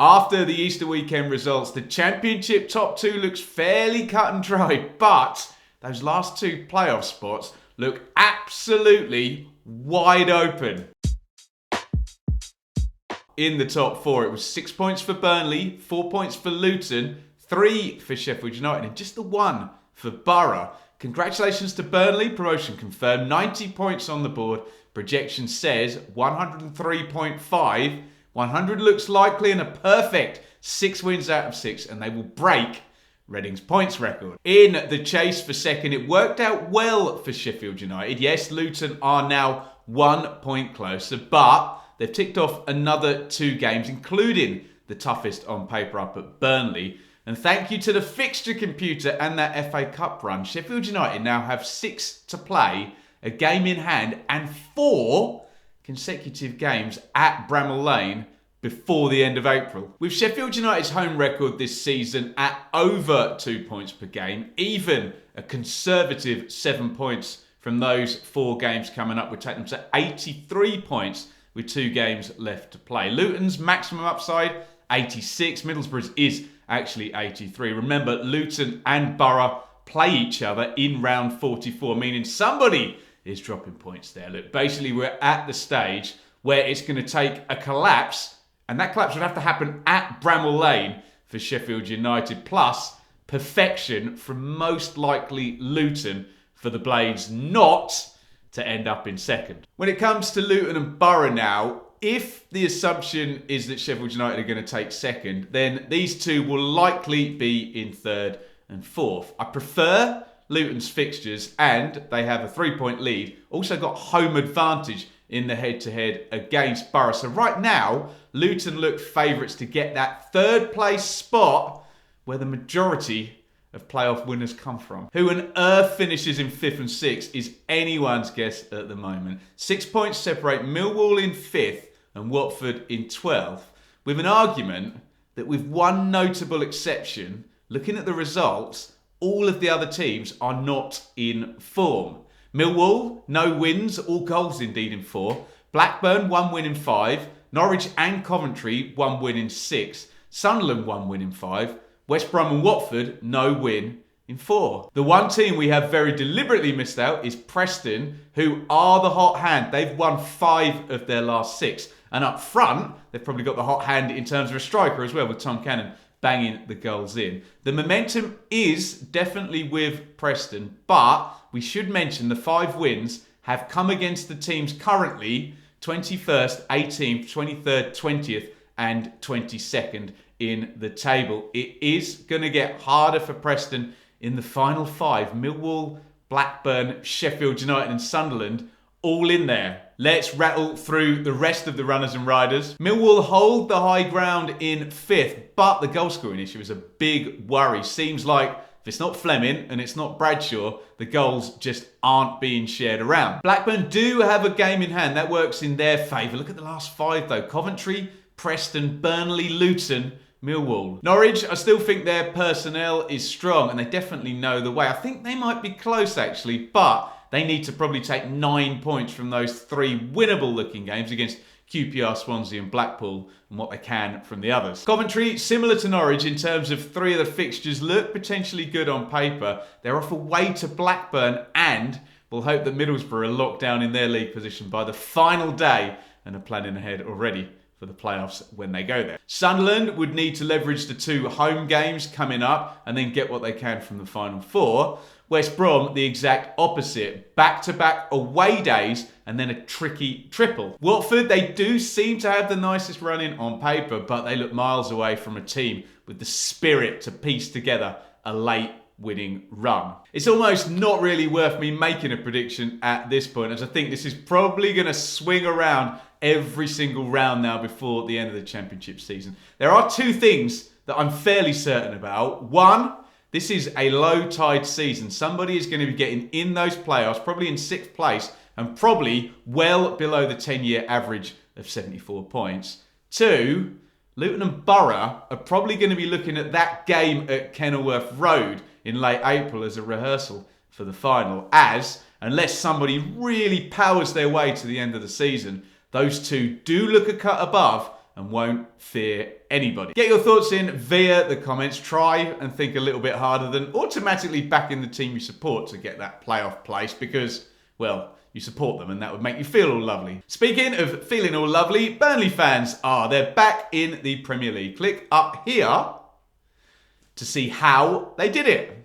After the Easter weekend results, the Championship top two looks fairly cut and dry, but those last two playoff spots look absolutely wide open. In the top four, it was 6 points for Burnley, 4 points for Luton, 3 for Sheffield United, and just the 1 for Borough. Congratulations to Burnley, promotion confirmed, 90 points on the board. Projection says 103.5. 100 looks likely and a perfect 6 wins out of 6, and they will break Reading's points record. In the chase for second, it worked out well for Sheffield United. Yes, Luton are now 1 point closer, but they've ticked off another 2 games, including the toughest on paper up at Burnley. And thank you to the fixture computer and that FA Cup run, Sheffield United now have 6 to play, a game in hand, and 4 consecutive games at Bramall Lane before the end of April. With Sheffield United's home record this season at over 2 points per game, even a conservative 7 points from those 4 games coming up would take them to 83 points with 2 games left to play. Luton's maximum upside, 86. Middlesbrough's is actually 83. Remember, Luton and Borough play each other in round 44, meaning somebody is dropping points there. Look, basically we're at the stage where it's going to take a collapse, and that collapse would have to happen at Bramall Lane for Sheffield United, plus perfection from most likely Luton for the Blades not to end up in second. When it comes to Luton and Borough now, if the assumption is that Sheffield United are going to take second, then these two will likely be in third and fourth. I prefer Luton's fixtures, and they have a 3-point lead. Also got home advantage in the head-to-head against Borough. So right now, Luton look favourites to get that third place spot where the majority of playoff winners come from. Who on earth finishes in 5th and 6th is anyone's guess at the moment. 6 points separate Millwall in 5th and Watford in 12th, with an argument that with one notable exception, looking at the results, all of the other teams are not in form. Millwall, no wins, all goals indeed in 4. Blackburn, 1 win in 5. Norwich and Coventry, 1 win in 6. Sunderland, 1 win in 5. West Brom and Watford, no win in 4. The one team we have very deliberately missed out is Preston, who are the hot hand. They've won 5 of their last 6. And up front, they've probably got the hot hand in terms of a striker as well, with Tom Cannon banging the goals in. The momentum is definitely with Preston, but we should mention the 5 wins have come against the teams currently 21st, 18th, 23rd, 20th and 22nd in the table. It is going to get harder for Preston in the final 5. Millwall, Blackburn, Sheffield United and Sunderland all in there. Let's rattle through the rest of the runners and riders. Millwall hold the high ground in 5th, but the goal scoring issue is a big worry. Seems like if it's not Fleming and it's not Bradshaw, the goals just aren't being shared around. Blackburn do have a game in hand. That works in their favour. Look at the last 5 though. Coventry, Preston, Burnley, Luton, Millwall. Norwich, I still think their personnel is strong and they definitely know the way. I think they might be close actually, but they need to probably take 9 points from those 3 winnable looking games against QPR, Swansea and Blackpool, and what they can from the others. Coventry, similar to Norwich in terms of 3 of the fixtures, look potentially good on paper. They're off away to Blackburn, and we'll hope that Middlesbrough are locked down in their league position by the final day and are planning ahead already for the playoffs when they go there. Sunderland would need to leverage the 2 home games coming up and then get what they can from the final 4. West Brom, the exact opposite. Back-to-back away days and then a tricky triple. Watford, they do seem to have the nicest run-in on paper, but they look miles away from a team with the spirit to piece together a late winning run. It's almost not really worth me making a prediction at this point, as I think this is probably going to swing around every single round now before the end of the Championship season. There are 2 things that I'm fairly certain about. One, this is a low tide season. Somebody is going to be getting in those playoffs, probably in 6th place, and probably well below the 10-year average of 74 points. 2, Luton and Borough are probably going to be looking at that game at Kenilworth Road in late April as a rehearsal for the final, as, unless somebody really powers their way to the end of the season, those 2 do look a cut above and won't fear anybody. Get your thoughts in via the comments. Try and think a little bit harder than automatically backing the team you support to get that playoff place because, well, you support them and that would make you feel all lovely. Speaking of feeling all lovely, Burnley fans they're back in the Premier League. Click up here to see how they did it.